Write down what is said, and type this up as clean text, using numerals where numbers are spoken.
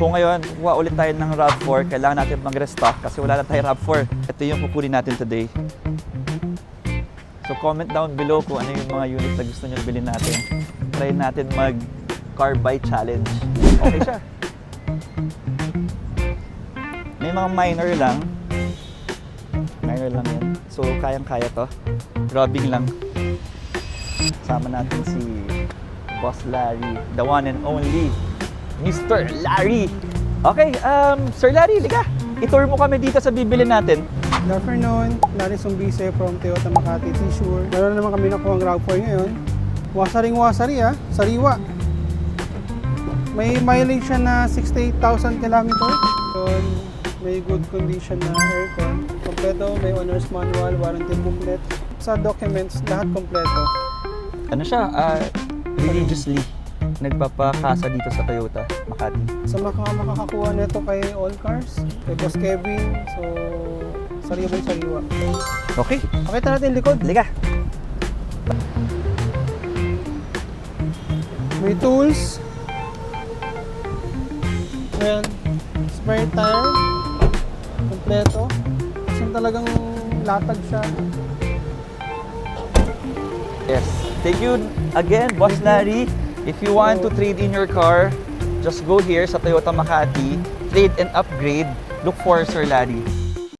So ngayon, kukuha ulit tayo ng RAV4. Kailangan natin mag-restock kasi wala na tayo RAV4. Ito yung kukunin natin today. So comment down below kung ano yung mga units na gusto nyo bilhin natin. Try natin mag-car buy challenge. Okay siya. May mga minor lang. Minor lang yan. So kayang-kaya to. Rubbing lang. Sama natin si Boss Larry, the one and only Mr. Larry. Okay, Sir Larry, liga. I-tour mo kami dito sa bibili natin. Good afternoon, Larry Sumbise from Toyota Makati T-Sure. Meron naman kami nakuha ang RAV4 ngayon. Wasaring-wasari sariwa. May mileage siya na 68,000 kilometers. So, may good condition na aircon. Kompleto, may owner's manual, warranty booklet. Sa documents, lahat kompleto. Ano siya, religiously nagpapakasa dito sa Toyota Makati. Sa makakakuha nito kay All Cars, kay Boss Kevin, so sariwa. Okay, Pakita natin yung likod. liga. May tools. Ayan, spare tire. Kompleto. Kasi talagang latag siya. Yes. Thank you again, Boss Larry. If you want to trade in your car, just go here sa Toyota Makati, trade and upgrade. Look for Sir Larry.